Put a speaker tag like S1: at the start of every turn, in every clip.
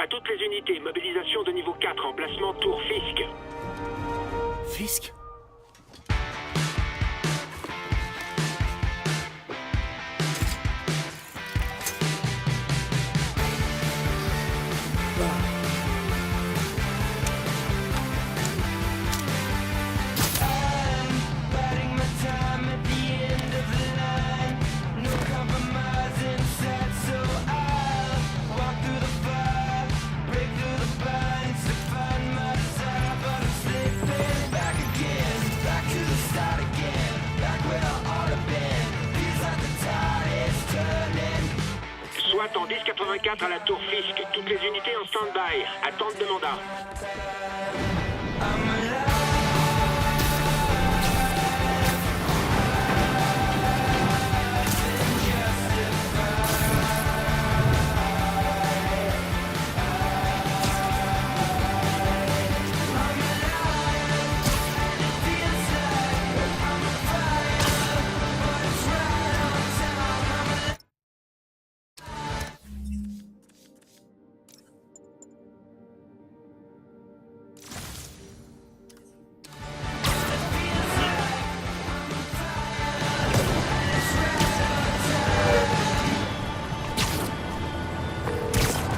S1: toutes les unités, mobilisation de niveau 4, emplacement Tour Fisk.
S2: Fisk?
S1: Soit en 1084 à la Tour Fisk, toutes les unités en stand-by, attente de mandat.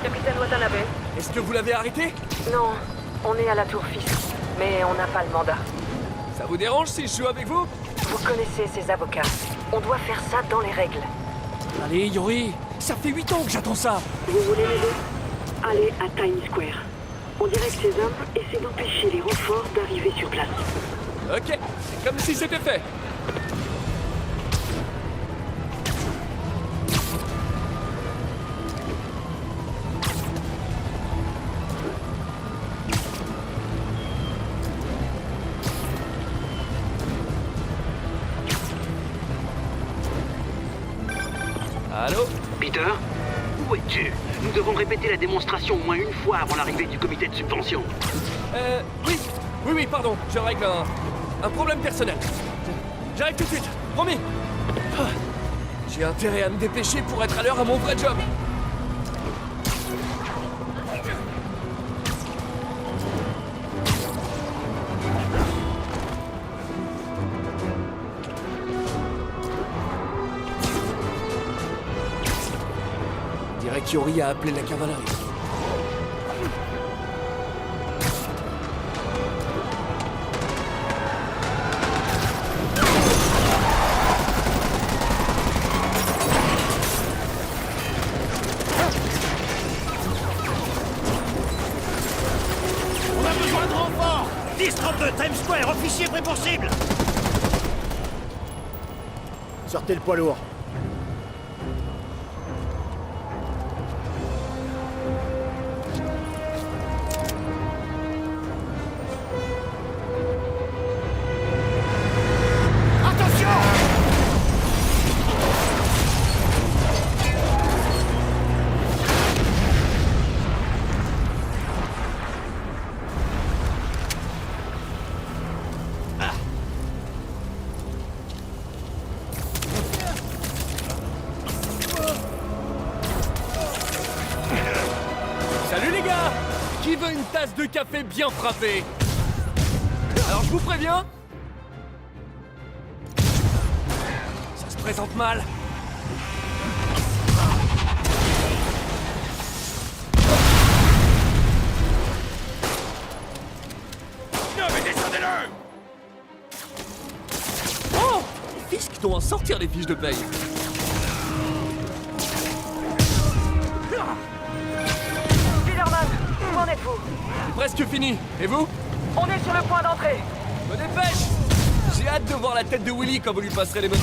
S3: Capitaine Watanabe?
S2: Est-ce que vous l'avez arrêté?
S3: Non, on est à la Tour Fisk, mais on n'a pas le mandat.
S2: Ça vous dérange si je joue avec vous?
S3: Vous connaissez ces avocats. On doit faire ça dans les règles.
S2: Allez, Yori, ça fait 8 ans que j'attends ça.
S4: Vous voulez m'aider? Allez à Times Square. On dirait que ces hommes essaient d'empêcher les renforts d'arriver sur place.
S2: Ok, c'est comme si c'était fait. Allô?
S5: Peter? Où es-tu? Nous devons répéter la démonstration au moins une fois avant l'arrivée du comité de subvention.
S2: Oui, pardon, je règle un problème personnel. J'arrive tout de suite, promis. Ah, j'ai intérêt à me dépêcher pour être à l'heure à mon vrai job. On dirait qu'Yori a appelé la cavalerie.
S6: On a besoin de renforts! 10-32, Times Square, officier prêt pour cible!
S7: Sortez le poids lourd.
S2: Salut les gars! Qui veut une tasse de café bien frappée? Alors je vous préviens, ça se présente mal.
S6: Non mais descendez-le!
S2: Oh! Les fiscs doivent en sortir les fiches de paye.
S3: Spider-Man, où en êtes-vous?
S2: C'est presque fini. Et vous?
S3: On est sur le point d'entrée.
S2: Me dépêche! J'ai hâte de voir la tête de Willy quand vous lui passerez les mains.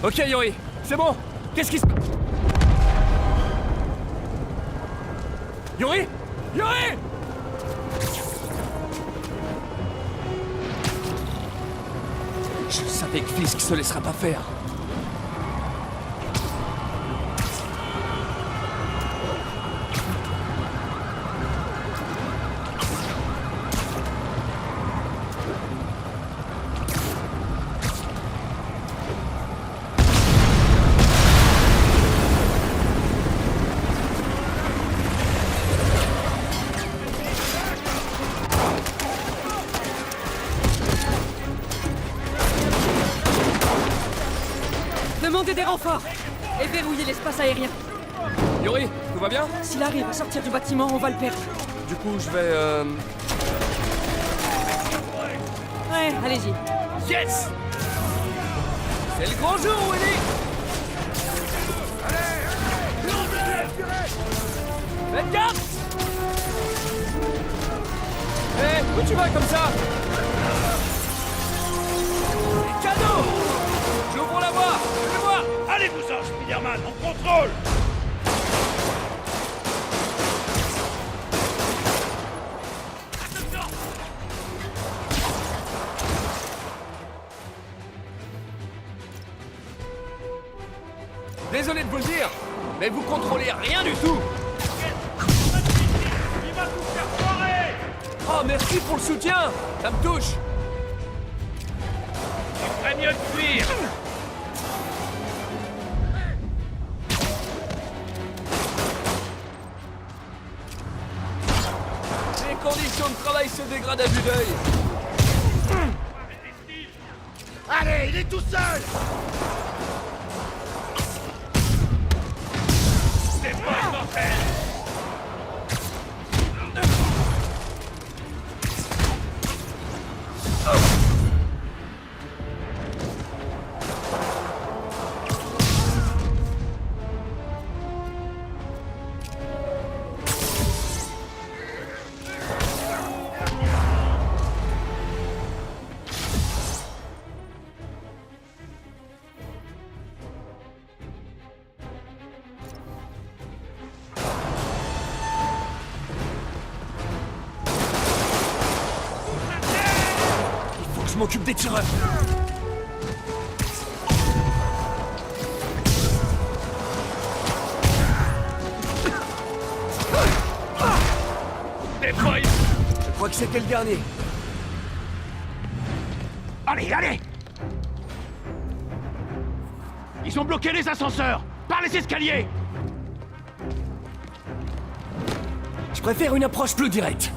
S2: Ok Yori, c'est bon. Qu'est-ce qui se... Yori? Yori! Je savais que Fisk se laissera pas faire.
S8: des renforts. Et verrouiller l'espace aérien.
S2: Yuri, tout va bien?
S8: S'il arrive à sortir du bâtiment, on va le perdre.
S2: Du coup, je vais
S8: Ouais, allez-y.
S2: Yes! C'est le grand jour, Willy! Faites gaffe! Hé, où tu vas comme ça? Les cadeaux! J'ouvre la voie! Je vois!
S6: Allez-vous-en, Spider-Man, on contrôle.
S2: Désolé de vous le dire, mais vous contrôlez rien du tout!
S6: Il va tout faire foirer.
S2: Oh, merci pour le soutien! Ça me touche!
S6: Il ferait mieux de fuir.
S2: Les conditions de travail se dégradent à vue d'œil!
S6: Allez, il est tout seul. C'est pas immortel.
S2: Je m'occupe des tireurs! Je crois que c'était le dernier.
S6: Allez, allez. Ils ont bloqué les ascenseurs. Par les escaliers.
S2: Je préfère une approche plus directe.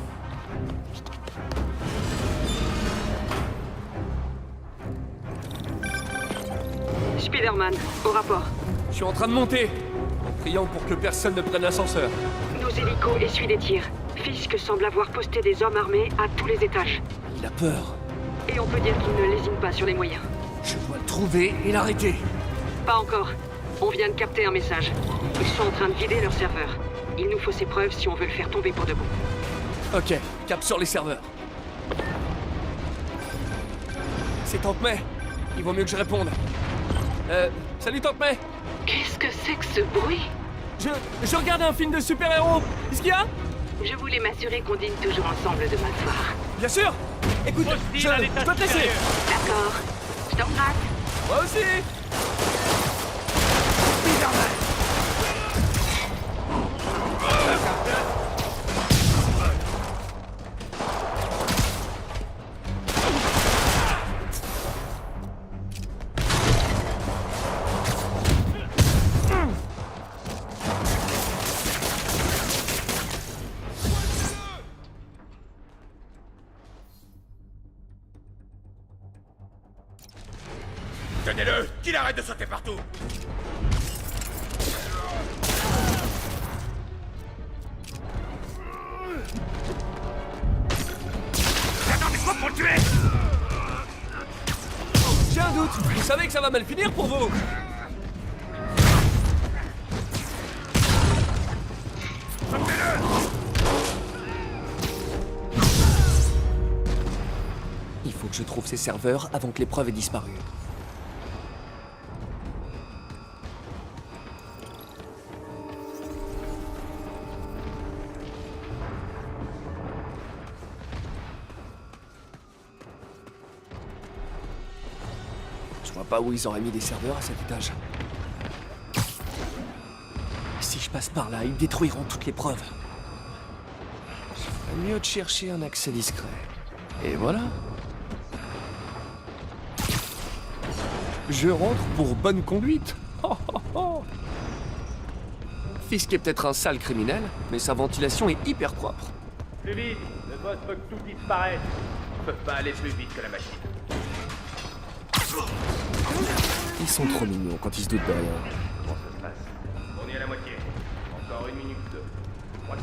S4: Spider-Man, au rapport.
S2: Je suis en train de monter, en priant pour que personne ne prenne l'ascenseur.
S4: Nos hélicos essuient des tirs. Fisk semble avoir posté des hommes armés à tous les étages.
S2: Il a peur.
S4: Et on peut dire qu'il ne lésine pas sur les moyens.
S2: Je dois le trouver et l'arrêter.
S4: Pas encore. On vient de capter un message. Ils sont en train de vider leur serveur. Il nous faut ces preuves si on veut le faire tomber pour de bon.
S2: Ok, cap sur les serveurs. C'est Tante May. Il vaut mieux que je réponde. Salut Tante May.
S4: Qu'est-ce que c'est que ce bruit?
S2: Je regarde un film de super-héros. Qu'est-ce qu'il y a?
S4: Je voulais m'assurer qu'on dîne toujours ensemble demain soir.
S2: Bien sûr. Écoute, je dois te laisser.
S4: D'accord. Je t'embrasse.
S2: Moi aussi.
S6: Tenez-le. Qu'il arrête de sauter partout. Attendez quoi pour le tuer?
S2: J'ai un doute. Vous savez que ça va mal finir pour vous. Il faut que je trouve ces serveurs avant que l'épreuve ait disparu. Je vois pas où ils auraient mis des serveurs à cet étage. Si je passe par là, ils détruiront toutes les preuves. Je ferais mieux de chercher un accès discret. Et voilà. Je rentre pour bonne conduite. Oh, oh, oh. Fisk est peut-être un sale criminel, mais sa ventilation est hyper propre.
S6: Plus vite. Le boss veut que tout disparaisse. Ils peuvent pas aller plus vite que la machine.
S2: Ils sont trop mignons quand ils se doutent de rien.
S9: Comment ça se passe? On est à la moitié. Encore 1 minute 2. Droite.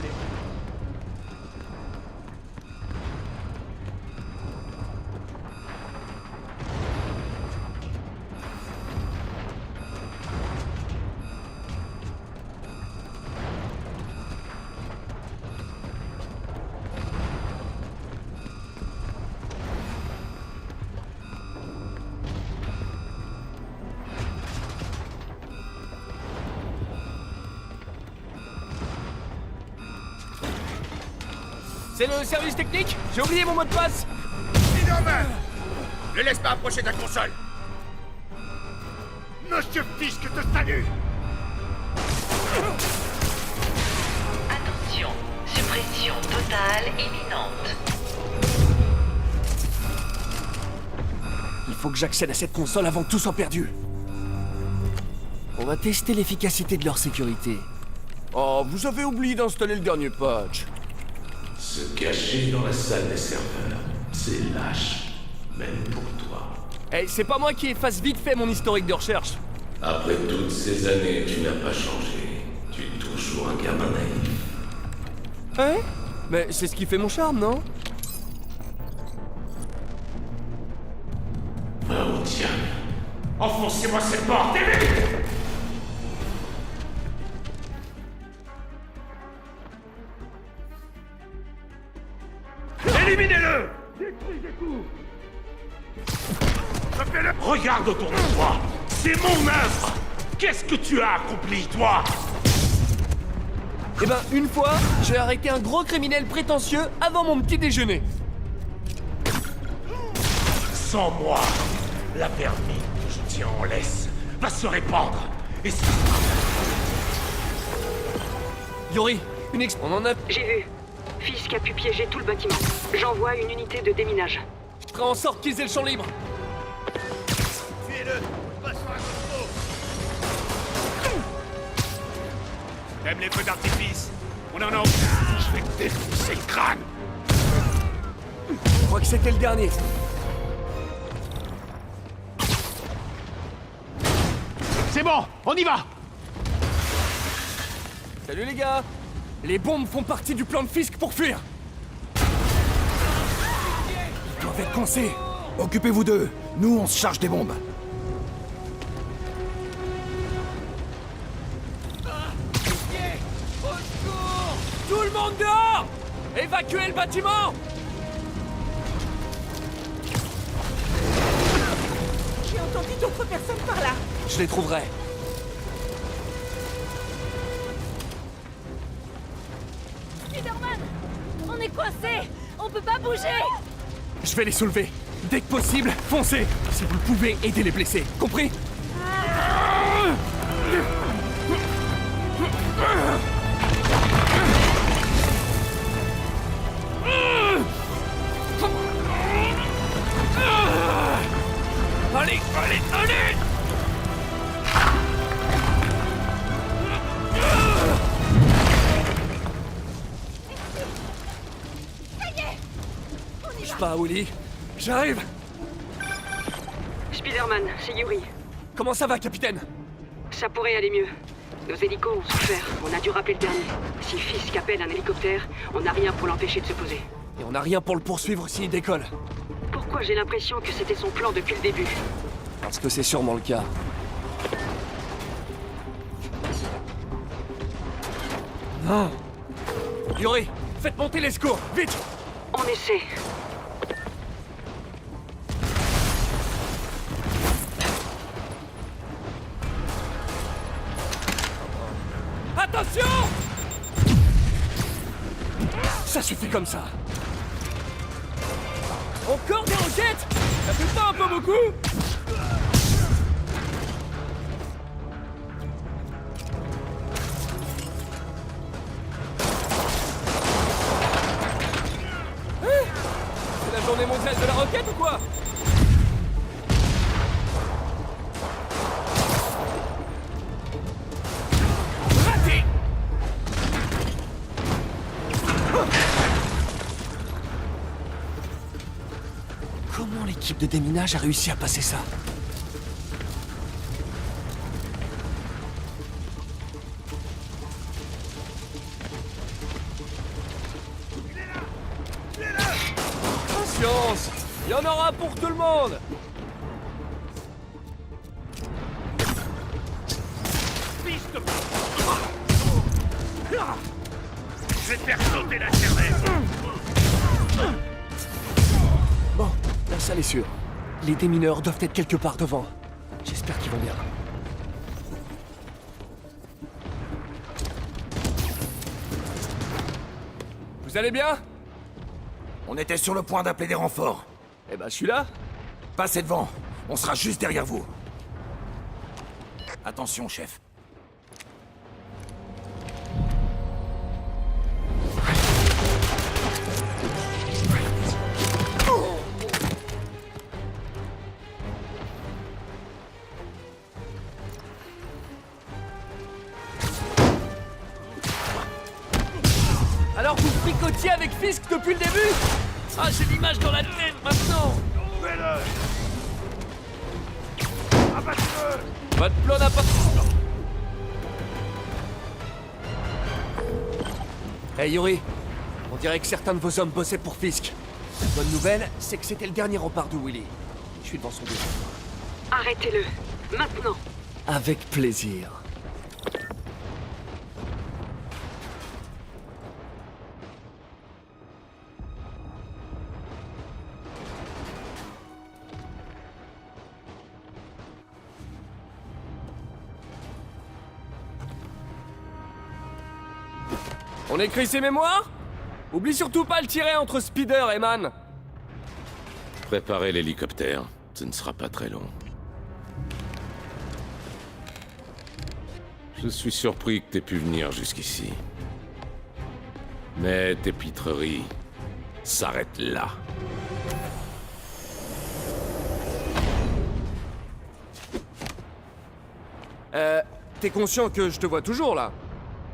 S2: C'est le service technique? J'ai oublié mon mot de passe.
S6: Spider-Man! Ne laisse pas approcher ta console! Monsieur Fisk te salue!
S10: Attention, suppression totale imminente.
S2: Il faut que j'accède à cette console avant que tout soit perdu. On va tester l'efficacité de leur sécurité. Oh, vous avez oublié d'installer le dernier patch.
S11: Se cacher dans la salle des serveurs, c'est lâche, même pour toi.
S2: Eh, c'est pas moi qui efface vite fait mon historique de recherche.
S11: Après toutes ces années, tu n'as pas changé. Tu es toujours un gamin naïf.
S2: Hein? Mais c'est ce qui fait mon charme, non?
S11: Oh tiens.
S6: Enfoncez-moi cette porte, et vite! Éliminez-le! Détruisez tout! Regarde autour de toi! C'est mon œuvre! Qu'est-ce que tu as accompli, toi?
S2: Eh ben, une fois, j'ai arrêté un gros criminel prétentieux avant mon petit déjeuner.
S6: Sans moi, la vermine que je tiens en laisse va se répandre. Et ça...
S2: Yuri, on en a...
S4: J'ai vu. Fisk a pu piéger tout le bâtiment. J'envoie une unité de déminage.
S2: Je ferai en sorte qu'ils aient le champ libre.
S6: Tuez-le! Passons à Cosmo! T'aimes les feux d'artifice? On en a... Je vais te défoncer le crâne!
S2: Je crois que c'était le dernier.
S6: C'est bon, on y va!
S2: Salut les gars. Les bombes font partie du plan de Fisk pour fuir. Ils doivent être coincés.
S7: Occupez-vous d'eux. Nous, on se charge des bombes.
S2: Tout le monde dehors! Évacuez le bâtiment!
S8: J'ai entendu d'autres personnes par là.
S2: Je les trouverai.
S12: Spider-Man! On est coincés! On peut pas bouger!
S2: Je vais les soulever. Dès que possible, foncez! Si vous le pouvez, aidez les blessés. Compris? Allez, allez, allez! Bouge pas, Willy. J'arrive!
S4: Spider-Man, c'est Yuri.
S2: Comment ça va, capitaine?
S4: Ça pourrait aller mieux. Nos hélicos ont souffert. On a dû rappeler le dernier. Si Fisk appelle un hélicoptère, on n'a rien pour l'empêcher de se poser.
S2: Et on n'a rien pour le poursuivre s'il décolle.
S4: Pourquoi j'ai l'impression que c'était son plan depuis le début?
S2: Parce que c'est sûrement le cas. Non! Yuri, faites monter les secours, vite!
S4: On essaie.
S2: Attention! Ça suffit comme ça. Encore des roquettes? Ça fait pas un peu beaucoup? C'est la journée mondiale de la roquette ou quoi? Raté! Comment l'équipe de déminage a réussi à passer ça? patience. Il y en aura pour tout le monde.
S6: Je vais te faire sauter la cervelle.
S2: Bon, la salle est sûre. Les démineurs doivent être quelque part devant. J'espère qu'ils vont bien. Vous allez bien?
S7: On était sur le point d'appeler des renforts.
S2: Eh ben, je suis là.
S7: Passez devant. On sera juste derrière vous. Attention, chef.
S2: Alors vous fricotiez avec Fisk depuis le début? Ah, j'ai l'image dans la tête maintenant.
S6: Trouvez-le. Abattez-le.
S2: Votre plan n'a pas... Hey Yuri, on dirait que certains de vos hommes bossaient pour Fisk. La bonne nouvelle, c'est que c'était le dernier rempart de Willy. Je suis devant son bureau.
S4: Arrêtez-le. Maintenant.
S2: Avec plaisir. On écrit ses mémoires? Oublie surtout pas le tirer entre Spider et Man.
S11: Préparez l'hélicoptère. Ce ne sera pas très long. Je suis surpris que t'aies pu venir jusqu'ici. Mais tes pitreries s'arrêtent là.
S2: T'es conscient que je te vois toujours là?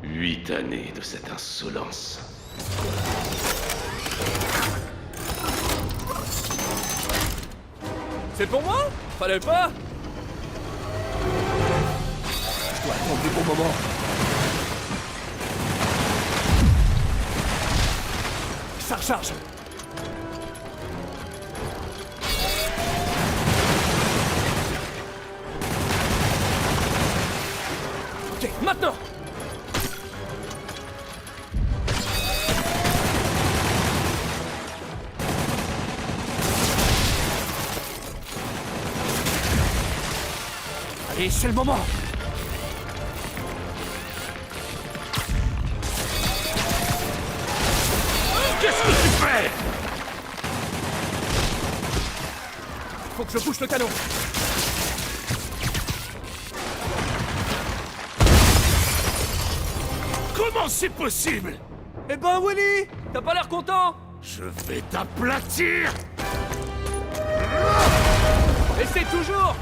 S11: 8 années de cette insolence.
S2: C'est pour moi? Fallait pas? Je dois attendre le bon moment. Ça recharge. Ok, maintenant! Allez, c'est le moment!
S6: Qu'est-ce que tu fais?
S2: Faut que je bouge le canon!
S6: Comment c'est possible?
S2: Eh ben, Willy! T'as pas l'air content?
S6: Je vais t'aplatir.
S2: Essaie toujours!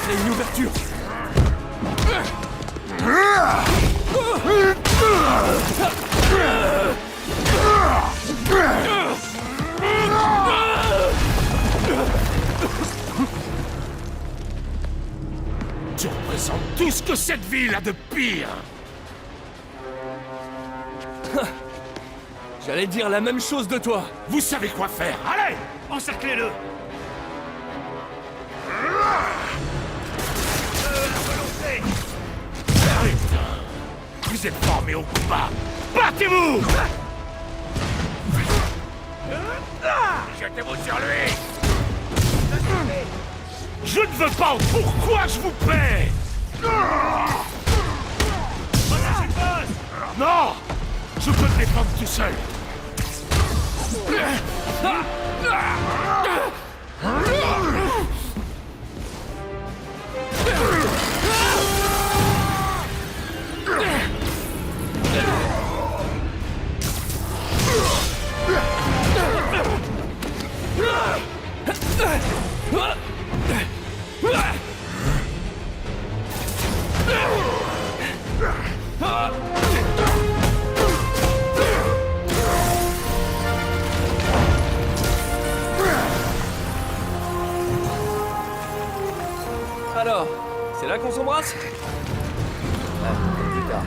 S2: C'est une ouverture!
S6: Tu représentes tout ce que cette ville a de pire.
S2: J'allais dire la même chose de toi!
S6: Vous savez quoi faire. Allez, encerclez-le. Putain, vous êtes formés au combat. Battez-vous. Jetez-vous sur lui. Je ne veux pas. Pourquoi je vous paie? Non, je peux me défendre tout seul.
S2: passe? Plus tard.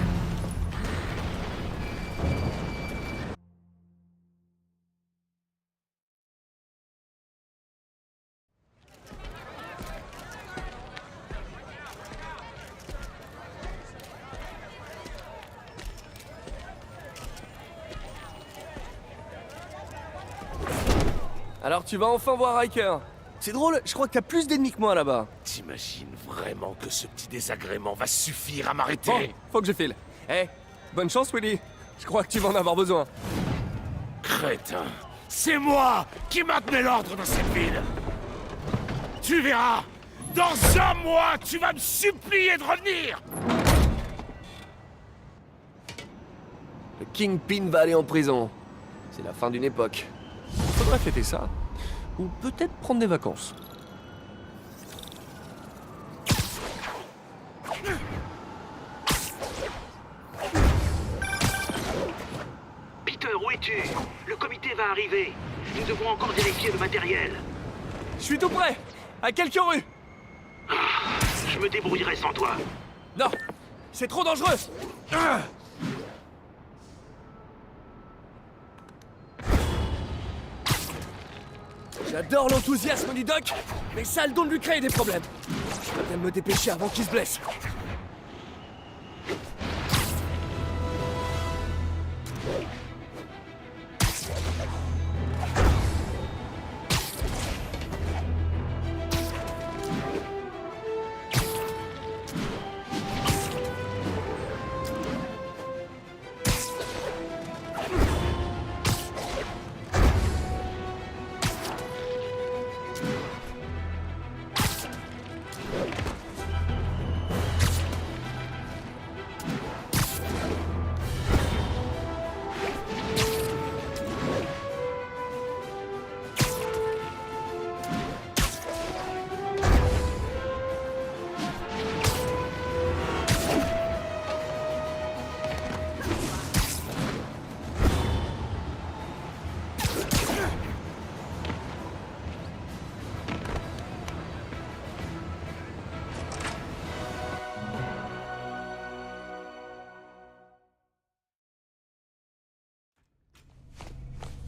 S2: Alors tu vas enfin voir Riker. C'est drôle, je crois que t'as plus d'ennemis que moi là-bas.
S6: T'imagines vraiment que ce petit désagrément va suffire à m'arrêter?
S2: Bon, faut que je file. Eh, bonne chance Willy. Je crois que tu vas en avoir besoin.
S6: Crétin, c'est moi qui maintenais l'ordre dans cette ville. Tu verras, dans un mois, tu vas me supplier de revenir.
S2: Le Kingpin va aller en prison. C'est la fin d'une époque. Faudrait fêter ça. Ou peut-être prendre des vacances.
S5: Peter, où es-tu? Le comité va arriver. Nous devons encore vérifier le matériel.
S2: Je suis tout prêt. À quelques rues.
S5: Je me débrouillerai sans toi.
S2: Non, c'est trop dangereux. J'adore l'enthousiasme du doc, mais ça a le don de lui créer des problèmes. Je vais bien me dépêcher avant qu'il se blesse.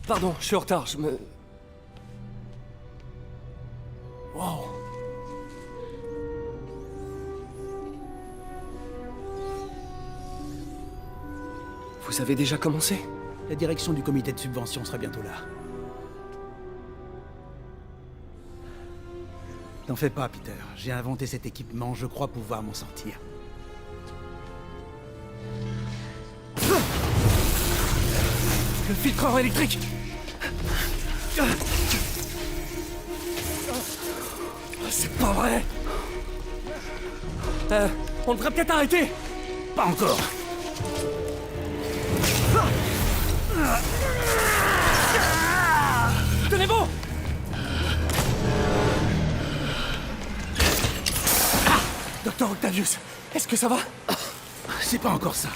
S2: Pardon, je suis en retard, je me... Wow. Vous avez déjà commencé?
S13: La direction du comité de subvention sera bientôt là. T'en fais pas, Peter. J'ai inventé cet équipement, je crois pouvoir m'en sortir.
S2: Le filtreur électrique! C'est pas vrai! On devrait peut-être arrêter!
S13: Pas encore!
S2: Tenez bon! Docteur Octavius, est-ce que ça va?
S13: C'est pas encore ça.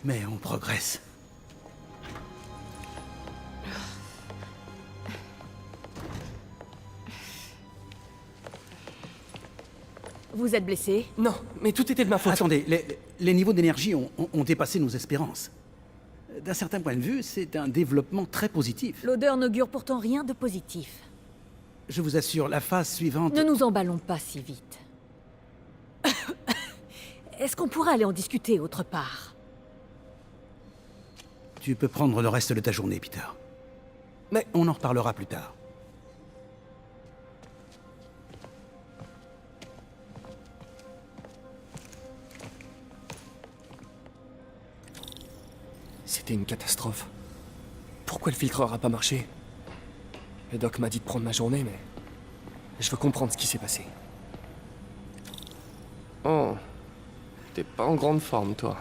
S13: Mais on progresse.
S12: Vous êtes blessé?
S2: Non, mais tout était de ma faute.
S13: Attendez, les niveaux d'énergie ont dépassé nos espérances. D'un certain point de vue, c'est un développement très positif.
S12: L'odeur n'augure pourtant rien de positif.
S13: Je vous assure, la phase suivante...
S12: Ne nous emballons pas si vite. Est-ce qu'on pourrait aller en discuter autre part?
S13: Tu peux prendre le reste de ta journée, Peter.
S2: Mais...
S13: on en reparlera plus tard.
S2: C'était une catastrophe. Pourquoi le filtreur a pas marché? Le doc m'a dit de prendre ma journée, mais... je veux comprendre ce qui s'est passé. Oh... t'es pas en grande forme, toi.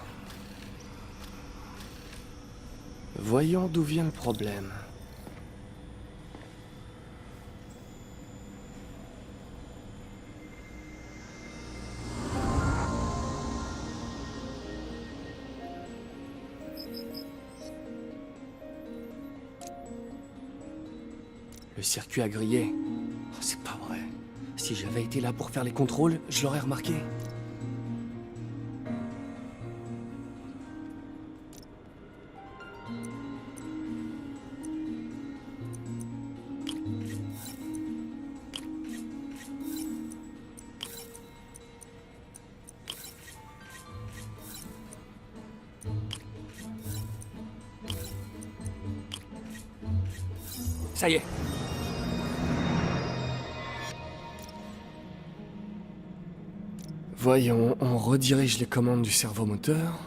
S2: Voyons d'où vient le problème. Le circuit a grillé. Oh, c'est pas vrai. Si j'avais été là pour faire les contrôles, je l'aurais remarqué. Ça y est. Voyons, on redirige les commandes du servomoteur.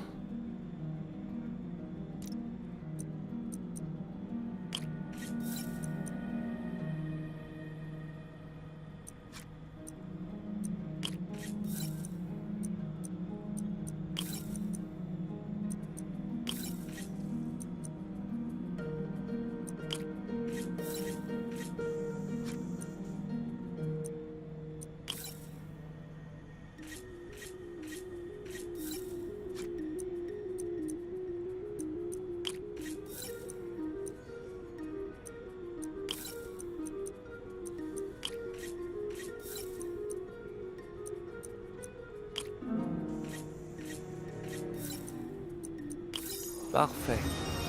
S2: Parfait.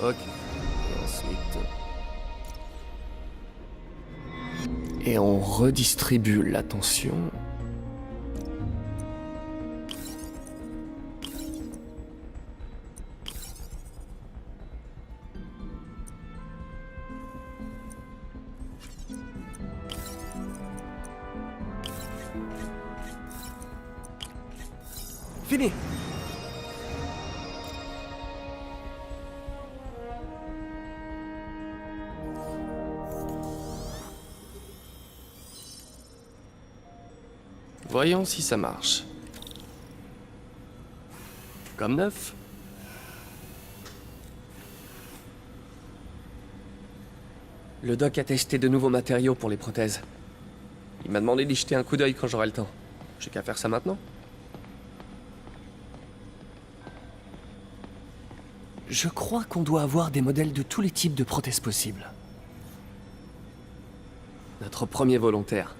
S2: Ok. Et ensuite... Et on redistribue la tension. Fini. Voyons si ça marche. Comme neuf. Le doc a testé de nouveaux matériaux pour les prothèses. Il m'a demandé d'y jeter un coup d'œil quand j'aurai le temps. J'ai qu'à faire ça maintenant. Je crois qu'on doit avoir des modèles de tous les types de prothèses possibles. Notre premier volontaire.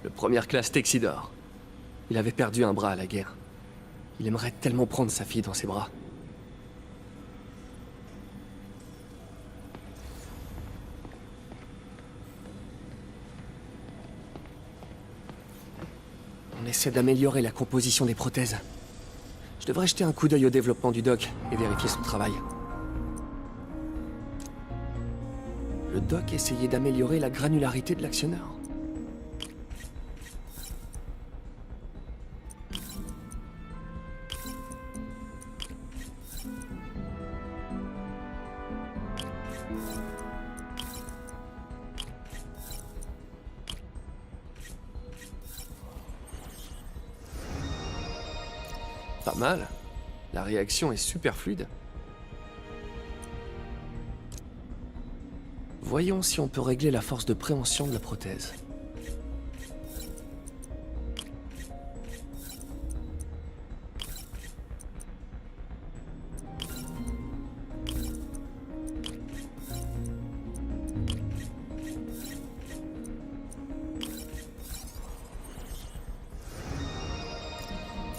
S2: Le première classe Texidor. Il avait perdu un bras à la guerre. Il aimerait tellement prendre sa fille dans ses bras. On essaie d'améliorer la composition des prothèses. Je devrais jeter un coup d'œil au développement du doc et vérifier son travail. Le doc essayait d'améliorer la granularité de l'actionneur. Pas mal. La réaction est super fluide. Voyons si on peut régler la force de préhension de la prothèse.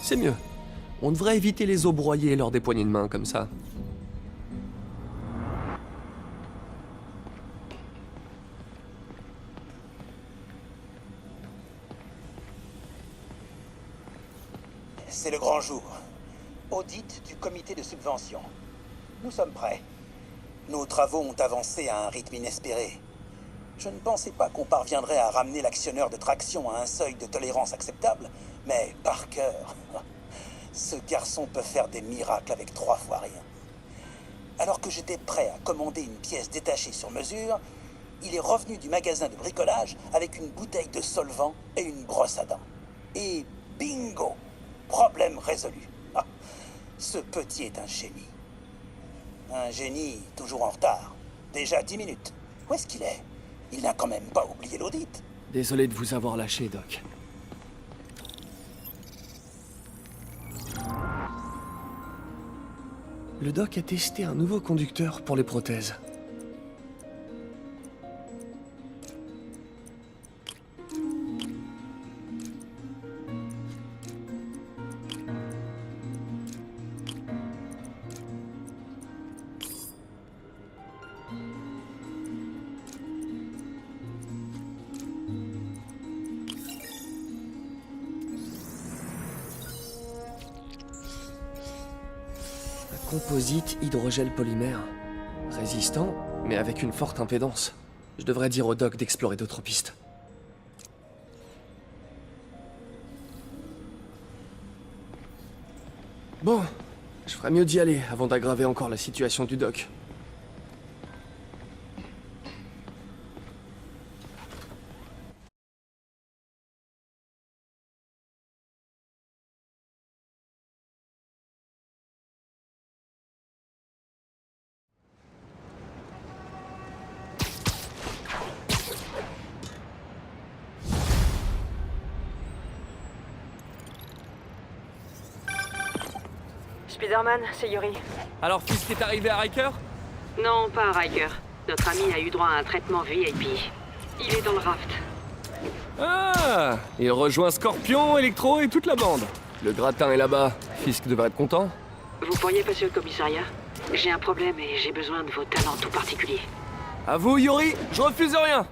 S2: C'est mieux. On devrait éviter les os broyés lors des poignées de main comme ça.
S14: C'est le grand jour. Audit du comité de subvention. Nous sommes prêts. Nos travaux ont avancé à un rythme inespéré. Je ne pensais pas qu'on parviendrait à ramener l'actionneur de traction à un seuil de tolérance acceptable, mais Parker... Ce garçon peut faire des miracles avec 3 fois rien. Alors que j'étais prêt à commander une pièce détachée sur mesure, il est revenu du magasin de bricolage avec une bouteille de solvant et une brosse à dents. Et bingo! Problème résolu. Ah, ce petit est un génie. Un génie toujours en retard. Déjà 10 minutes. Où est-ce qu'il est? Il n'a quand même pas oublié l'audit.
S2: Désolé de vous avoir lâché, Doc. Le doc a testé un nouveau conducteur pour les prothèses. Composite hydrogel polymère. Résistant, mais avec une forte impédance. Je devrais dire au doc d'explorer d'autres pistes. Bon, je ferais mieux d'y aller avant d'aggraver encore la situation du doc.
S3: Spider-Man, c'est Yuri.
S2: Alors, Fisk est arrivé à Riker?
S4: Non, pas à Riker. Notre ami a eu droit à un traitement VIP. Il est dans le raft.
S2: Ah! Il rejoint Scorpion, Electro et toute la bande. Le gratin est là-bas. Fisk devrait être content.
S4: Vous pourriez passer au commissariat? J'ai un problème et j'ai besoin de vos talents tout particuliers.
S2: À vous, Yuri, je refuse rien.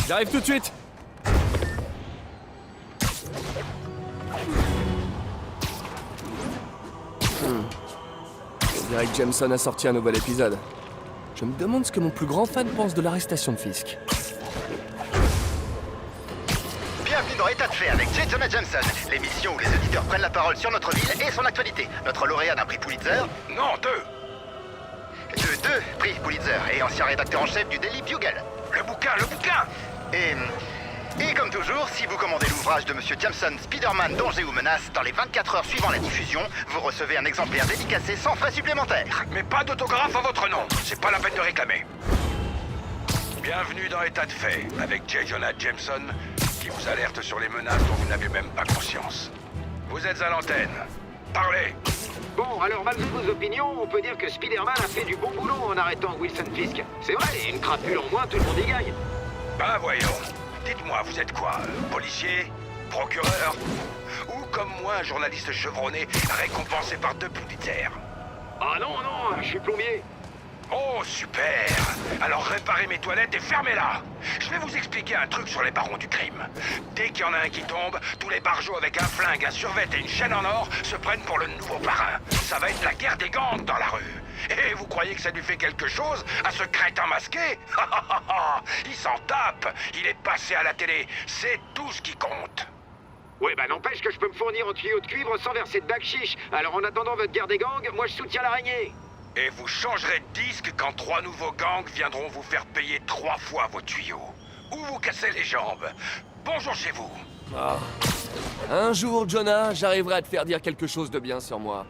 S2: J'arrive tout de suite. On dirait que Jameson a sorti un nouvel épisode. Je me demande ce que mon plus grand fan pense de l'arrestation de Fisk.
S15: Bienvenue dans État de fait avec J. Jonah Jameson, l'émission où les auditeurs prennent la parole sur notre ville et son actualité. Notre lauréat d'un prix Pulitzer...
S6: Non, deux
S15: prix Pulitzer et ancien rédacteur en chef du Daily Bugle.
S6: Le bouquin
S15: Et comme toujours, si vous commandez l'ouvrage de Monsieur Jameson, Spider-Man, Danger ou Menace, dans les 24 heures suivant la diffusion, vous recevez un exemplaire dédicacé sans frais supplémentaires.
S6: Mais pas d'autographe à votre nom, c'est pas la peine de réclamer. Bienvenue dans État de fait, avec J. Jonah Jameson, qui vous alerte sur les menaces dont vous n'avez même pas conscience. Vous êtes à l'antenne. Parlez.
S1: Bon, alors malgré vos opinions, on peut dire que Spider-Man a fait du bon boulot en arrêtant Wilson Fisk. C'est vrai, une crapule en moins, tout le monde y gagne.
S6: Ben voyons. Dites-moi, vous êtes quoi? Policier? Procureur? Ou comme moi, un journaliste chevronné récompensé par 2 Pulitzer?
S1: Ah non, je suis plombier.
S6: Oh, super! Alors réparez mes toilettes et fermez-la! Je vais vous expliquer un truc sur les barons du crime. Dès qu'il y en a un qui tombe, tous les barjots avec un flingue, un survêt et une chaîne en or se prennent pour le nouveau parrain. Ça va être la guerre des gangs dans la rue. Et vous croyez que ça lui fait quelque chose à ce crétin masqué? Il s'en tape! Il est passé à la télé. C'est tout ce qui compte.
S1: Ouais, bah n'empêche que je peux me fournir en tuyaux de cuivre sans verser de bac-chiche. Alors en attendant votre guerre des gangs, moi je soutiens l'araignée.
S6: Et vous changerez de disque quand 3 nouveaux gangs viendront vous faire payer 3 fois vos tuyaux. Ou vous casser les jambes. Bonjour chez vous.
S2: Ah. Un jour, Jonah, j'arriverai à te faire dire quelque chose de bien sur moi.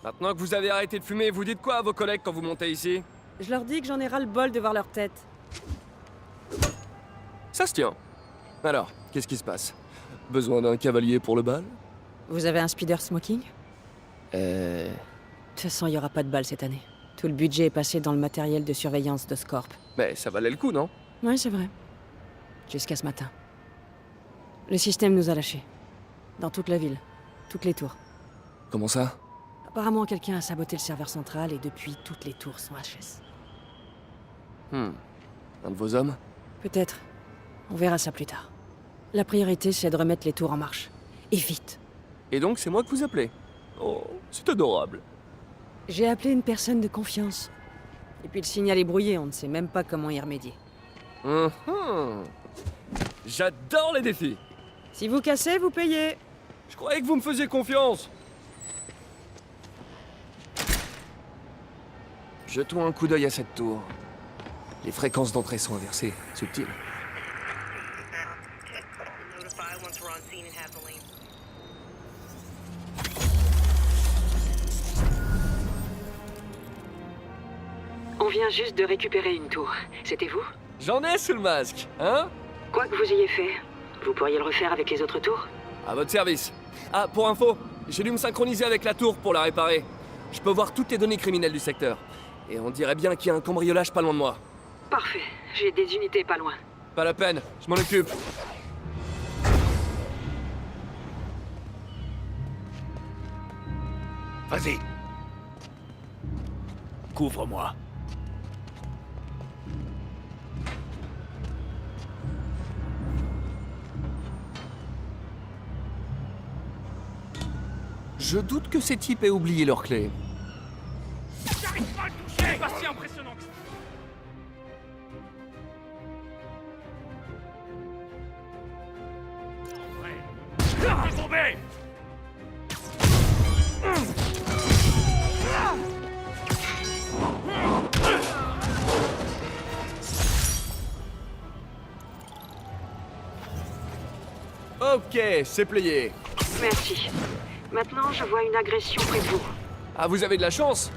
S2: Maintenant que vous avez arrêté de fumer, vous dites quoi à vos collègues quand vous montez ici?
S16: Je leur dis que j'en ai ras le bol de voir leur tête.
S2: Ça se tient. Alors, qu'est-ce qui se passe? Besoin d'un cavalier pour le bal?
S16: Vous avez un speeder smoking? De toute façon, il n'y aura pas de bal cette année. Tout le budget est passé dans le matériel de surveillance de Scorp.
S2: Mais ça valait le coup, non?
S16: Ouais, c'est vrai. Jusqu'à ce matin. Le système nous a lâchés. Dans toute la ville. Toutes les tours.
S2: Comment ça?
S16: Apparemment, quelqu'un a saboté le serveur central et depuis, toutes les tours sont HS.
S2: Un de vos hommes?
S16: Peut-être. On verra ça plus tard. La priorité, c'est de remettre les tours en marche. Et vite.
S2: Et donc, c'est moi que vous appelez? Oh, c'est adorable.
S16: J'ai appelé une personne de confiance. Et puis le signal est brouillé, on ne sait même pas comment y remédier.
S2: J'adore les défis.
S16: Si vous cassez, vous payez.
S2: Je croyais que vous me faisiez confiance. Jetons un coup d'œil à cette tour. Les fréquences d'entrée sont inversées. Subtil.
S4: On vient juste de récupérer une tour. C'était vous?
S2: J'en ai sous le masque, hein?
S4: Quoi que vous ayez fait, vous pourriez le refaire avec les autres tours?
S2: À votre service. Ah, pour info, j'ai dû me synchroniser avec la tour pour la réparer. Je peux voir toutes les données criminelles du secteur. Et on dirait bien qu'il y a un cambriolage pas loin de moi.
S4: Parfait, j'ai des unités pas loin.
S2: Pas la peine, je m'en occupe.
S6: Vas-y. Couvre-moi.
S2: Je doute que ces types aient oublié leurs clés.
S9: J'arrive pas à le toucher! Pas si impressionnant! Ouais. T'es tombé!
S2: Ok, c'est plié.
S4: Merci. Maintenant, je vois une agression près de vous.
S2: Ah, vous avez de la chance.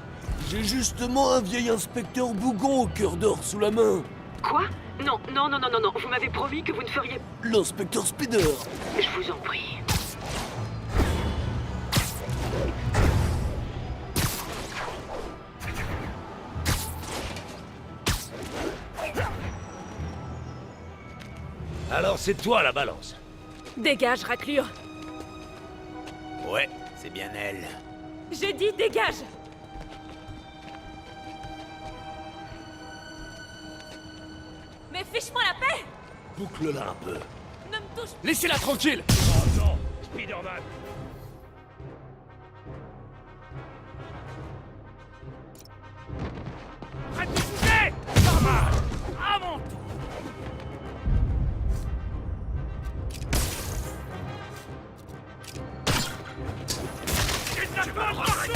S17: J'ai justement un vieil inspecteur bougon au cœur d'or sous la main.
S4: Quoi? Non, non, non, non, non, non. Vous m'avez promis que vous ne feriez...
S17: L'inspecteur Spider.
S4: Je vous en prie.
S7: Alors c'est toi la balance.
S12: Dégage, raclure.
S7: Ouais, c'est bien elle.
S12: J'ai dit dégage. Mais fiche-moi la paix.
S7: Boucle-la un peu.
S12: Ne me touche pas.
S2: Laissez-la tranquille.
S9: Oh non, Spider-Man! Arrête de bouger! Pas mal! À mon tour! Éclate-moi partout!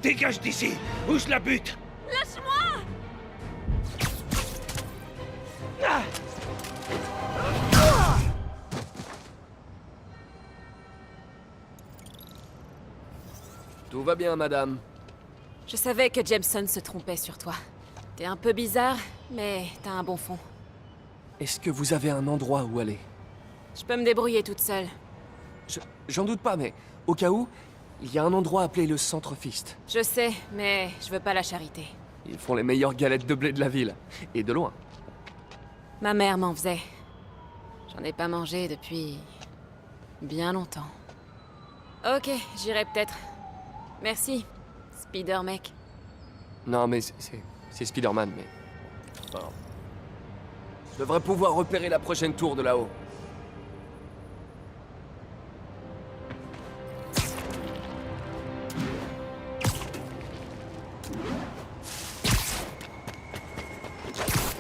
S7: Dégage d'ici. Où je la bute?
S12: Lâche-moi.
S2: Tout va bien, madame.
S16: Je savais que Jameson se trompait sur toi. T'es un peu bizarre, mais t'as un bon fond.
S2: Est-ce que vous avez un endroit où aller?
S16: Je peux me débrouiller toute seule.
S2: J'en doute pas, mais au cas où, il y a un endroit appelé le Centre Fist.
S16: Je sais, mais je veux pas la charité.
S2: Ils font les meilleures galettes de blé de la ville. Et de loin.
S16: Ma mère m'en faisait. J'en ai pas mangé depuis... bien longtemps. Ok, j'irai peut-être. Merci, Spider-Mec.
S2: Non, mais c'est Spider-Man, mais... Enfin, je devrais pouvoir repérer la prochaine tour de là-haut.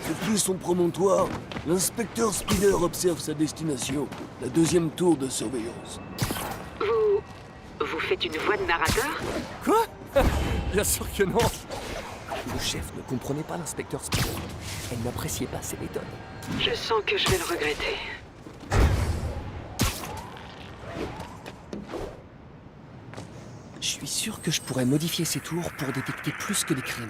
S17: Depuis son promontoire, l'inspecteur Spider observe sa destination, la deuxième tour de surveillance.
S4: Vous faites une voix de narrateur?
S2: Quoi? Bien sûr que non. Le chef ne comprenait pas l'inspecteur Spider. Elle n'appréciait pas ses méthodes.
S4: Je sens que je vais le regretter.
S2: Je suis sûr que je pourrais modifier ces tours pour détecter plus que des crimes.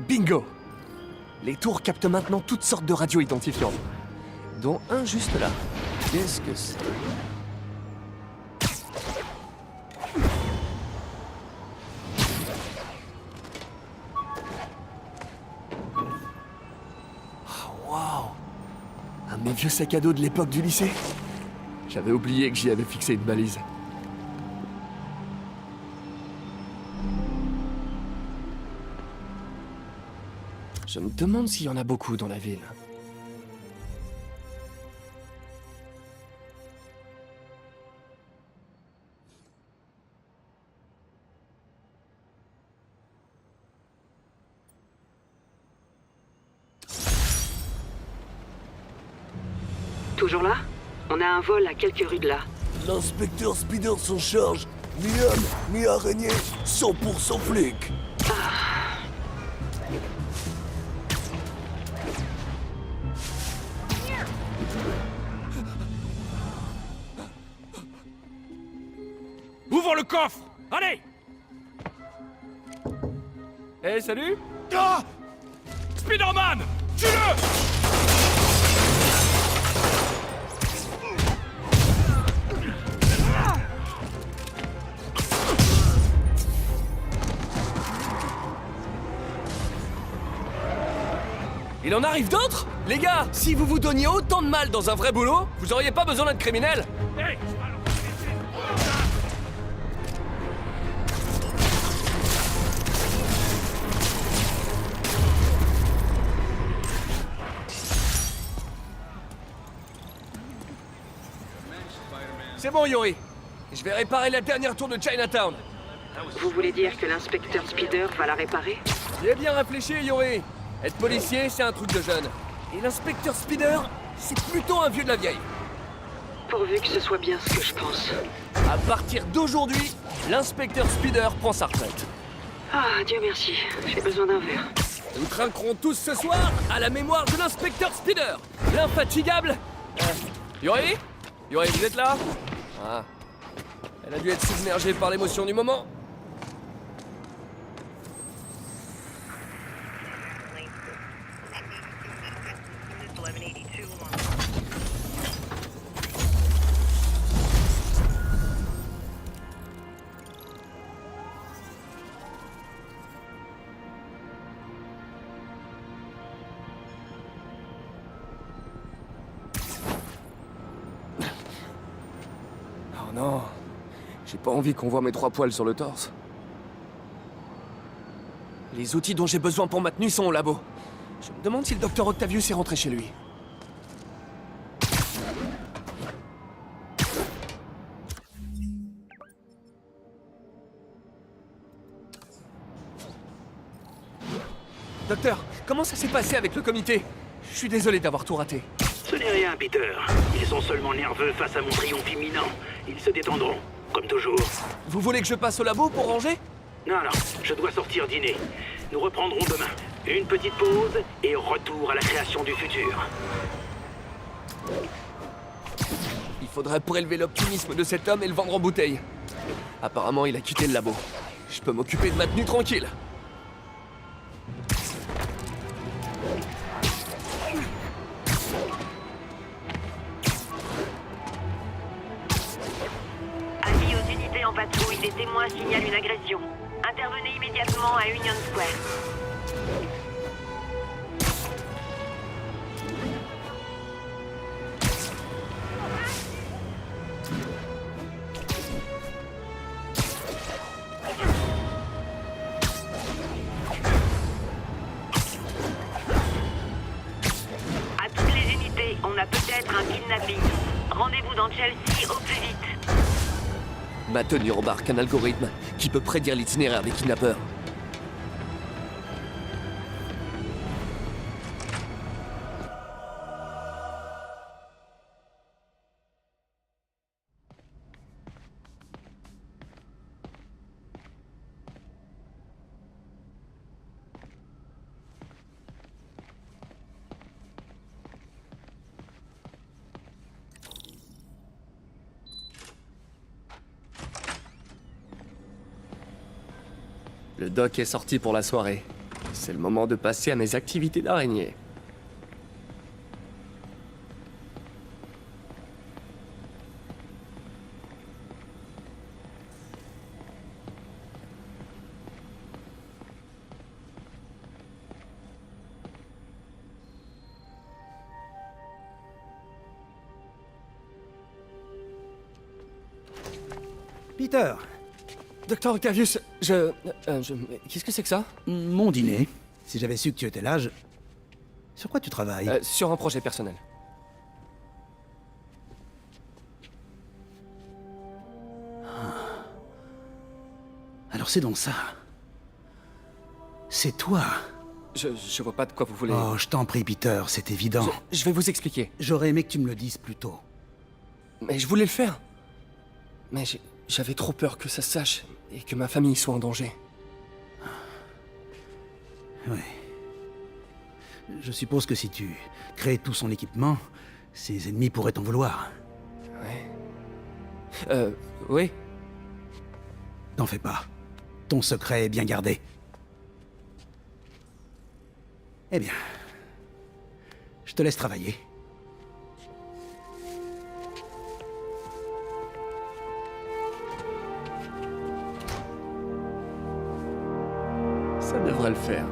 S2: Bingo! Les tours captent maintenant toutes sortes de radios identifiantes. Dont un juste là. Qu'est-ce que c'est? Oh, waouh! Un de mes vieux sacs à dos de l'époque du lycée. J'avais oublié que j'y avais fixé une balise. Je me demande s'il y en a beaucoup dans la ville.
S4: Toujours là? On a un vol à quelques rues de là.
S17: L'inspecteur Spider s'en charge. Mi-homme, mi-araignée, 100% flic.
S9: Ouvre le coffre! Allez!
S2: Eh, salut!
S9: Ah! Spider-Man! Tue-le!
S2: Il en arrive d'autres? Les gars, si vous vous donniez autant de mal dans un vrai boulot, vous auriez pas besoin d'être criminel.
S7: Hey,
S2: C'est bon, Yuri. Je vais réparer la dernière tour de Chinatown.
S4: Vous voulez dire que l'inspecteur Spider va la réparer?
S2: J'ai bien réfléchi, Yuri. Être policier, c'est un truc de jeune. Et l'inspecteur Spider, c'est plutôt un vieux de la vieille.
S4: Pourvu que ce soit bien ce que je pense.
S2: À partir d'aujourd'hui, l'inspecteur Spider prend sa retraite.
S4: Ah, Dieu merci. J'ai besoin d'un verre.
S2: Nous trinquerons tous ce soir à la mémoire de l'inspecteur Spider, l'infatigable... Yuri? Yuri, vous êtes là? Ah. Elle a dû être submergée par l'émotion du moment. Oh non, j'ai pas envie qu'on voit mes 3 poils sur le torse. Les outils dont j'ai besoin pour ma tenue sont au labo. Je me demande si le docteur Octavius est rentré chez lui. Docteur, comment ça s'est passé avec le comité? Je suis désolé d'avoir tout raté.
S5: Ce n'est rien, Peter. Ils sont seulement nerveux face à mon triomphe imminent. Ils se détendront, comme toujours.
S2: Vous voulez que je passe au labo pour ranger?
S5: Non, je dois sortir dîner. Nous reprendrons demain. Une petite pause et retour à la création du futur.
S2: Il faudrait prélever l'optimisme de cet homme et le vendre en bouteille. Apparemment, il a quitté le labo. Je peux m'occuper de ma tenue tranquille.
S10: Avis aux unités en patrouille, des témoins signalent une agression. Intervenez immédiatement à Union Square. À toutes les unités, on a peut-être un kidnapping. Rendez-vous dans Chelsea au plus vite.
S2: Ma tenue embarque un algorithme qui peut prédire l'itinéraire des kidnappeurs. Le doc est sorti pour la soirée. C'est le moment de passer à mes activités d'araignée.
S13: Peter!
S2: Docteur Octavius, qu'est-ce que c'est que ça?
S13: Mon dîner. Si j'avais su que tu étais là, je... Sur quoi tu travailles?
S2: Sur un projet personnel.
S13: Alors c'est donc ça. C'est toi.
S2: Je vois pas de quoi vous voulez...
S13: Oh, je t'en prie, Peter, c'est évident.
S2: Je vais vous expliquer.
S13: J'aurais aimé que tu me le dises plus tôt.
S2: Mais je voulais le faire. Mais j'avais trop peur que ça se sache et que ma famille soit en danger.
S13: Oui. Je suppose que si tu crées tout son équipement, ses ennemis pourraient t'en vouloir.
S2: Oui.
S13: T'en fais pas. Ton secret est bien gardé. Eh bien, je te laisse travailler.
S2: Ça devrait le faire.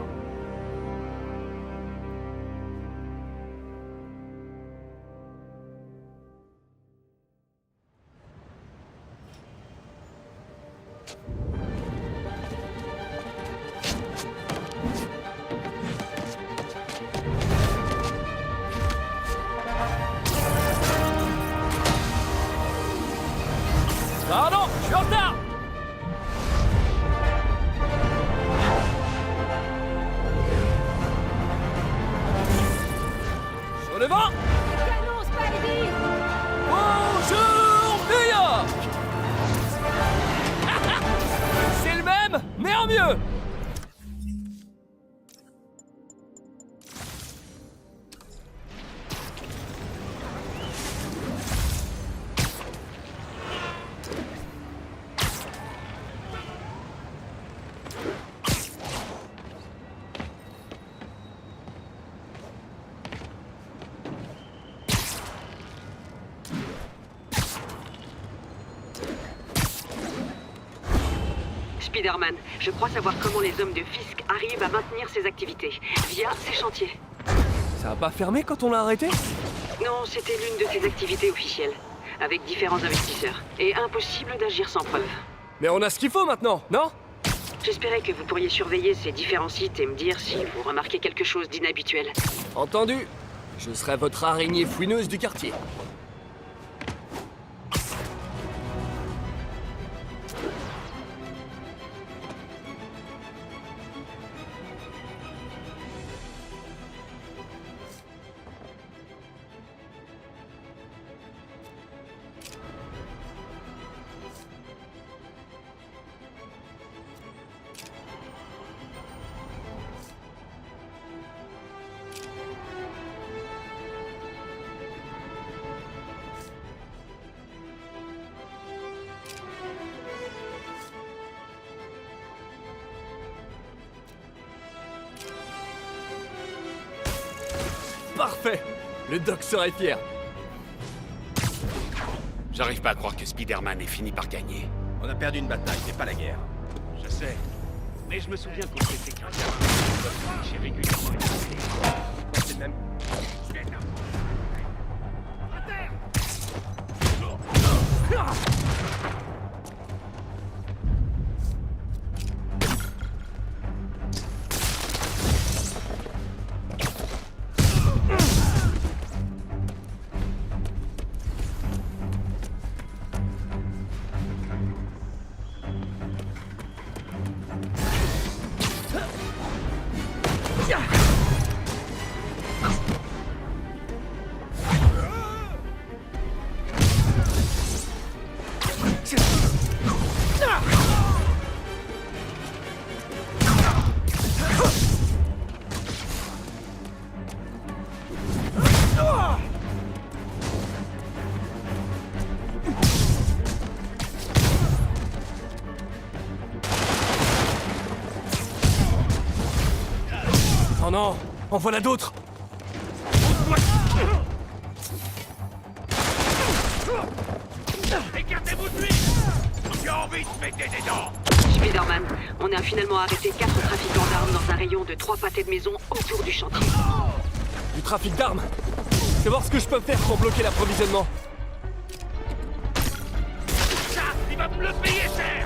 S2: suis en retard! Sur le vent!
S12: Canon, Spidey!
S2: Bonjour, New York! C'est le même, mais en mieux!
S4: Spider-Man, je crois savoir comment les hommes de Fisk arrivent à maintenir ces activités, via ces chantiers.
S2: Ça a pas fermé quand on l'a arrêté?
S4: Non, c'était l'une de ces activités officielles, avec différents investisseurs, et impossible d'agir sans preuve.
S2: Mais on a ce qu'il faut maintenant, non?
S4: J'espérais que vous pourriez surveiller ces différents sites et me dire si vous remarquez quelque chose d'inhabituel.
S2: Entendu. Je serai votre araignée fouineuse du quartier. Parfait! Le doc serait fier.
S18: J'arrive pas à croire que Spider-Man ait fini par gagner.
S7: On a perdu une bataille, c'est pas la guerre.
S5: Je sais. Mais je me souviens qu'on s'était qu'un gamin. J'ai régulièrement été. C'est même. À terre!
S2: Oh non! En voilà d'autres!
S5: Écartez-vous de lui! J'ai envie de mettre des dents!
S4: Spider-Man, on a finalement arrêté 4 trafiquants d'armes dans un rayon de 3 pâtés de maison autour du chantier.
S2: Du trafic d'armes! Je vais voir ce que je peux faire pour bloquer l'approvisionnement.
S5: Ça, il va me le payer cher!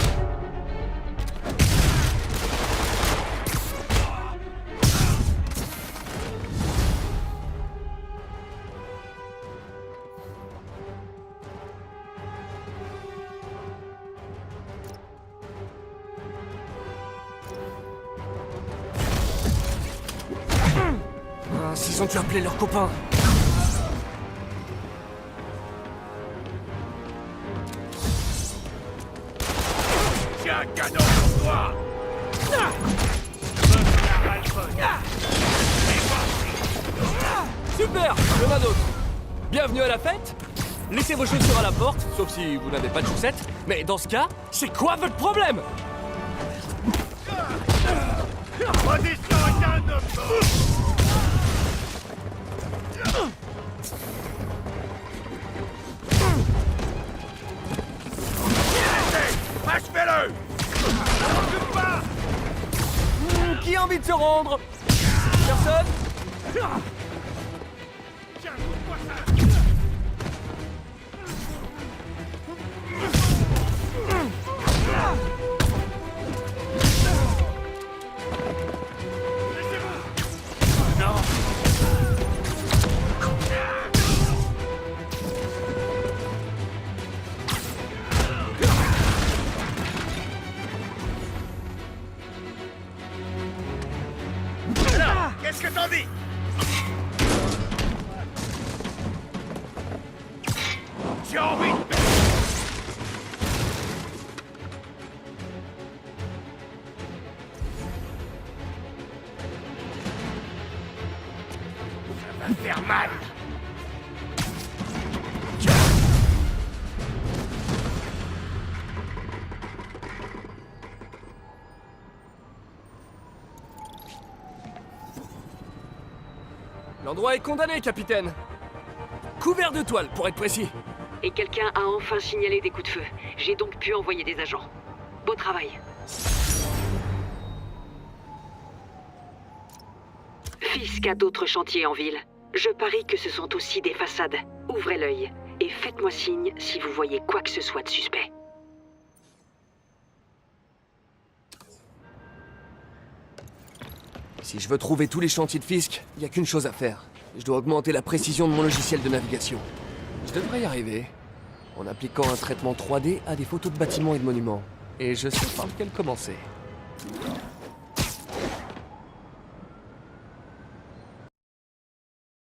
S2: Ah, s'ils ont dû appeler leurs copains.
S5: J'ai un canon pour toi!
S2: Super! Il y en a d'autres. Bienvenue à la fête. Laissez vos chaussures à la porte, sauf si vous n'avez pas de chaussettes. Mais dans ce cas, c'est quoi votre problème?
S5: Position interne! Achevez-le!
S2: Qui a envie de se rendre? Personne?
S6: J'ai envie de... Ça va faire mal.
S2: L'endroit est condamné, capitaine. Couvert de toile, pour être précis.
S4: Et quelqu'un a enfin signalé des coups de feu. J'ai donc pu envoyer des agents. Beau travail. Fisk a d'autres chantiers en ville. Je parie que ce sont aussi des façades. Ouvrez l'œil et faites-moi signe si vous voyez quoi que ce soit de suspect.
S2: Si je veux trouver tous les chantiers de Fisk, il n'y a qu'une chose à faire. Je dois augmenter la précision de mon logiciel de navigation. Je devrais y arriver, en appliquant un traitement 3D à des photos de bâtiments et de monuments. Et je sais par lequel commencer.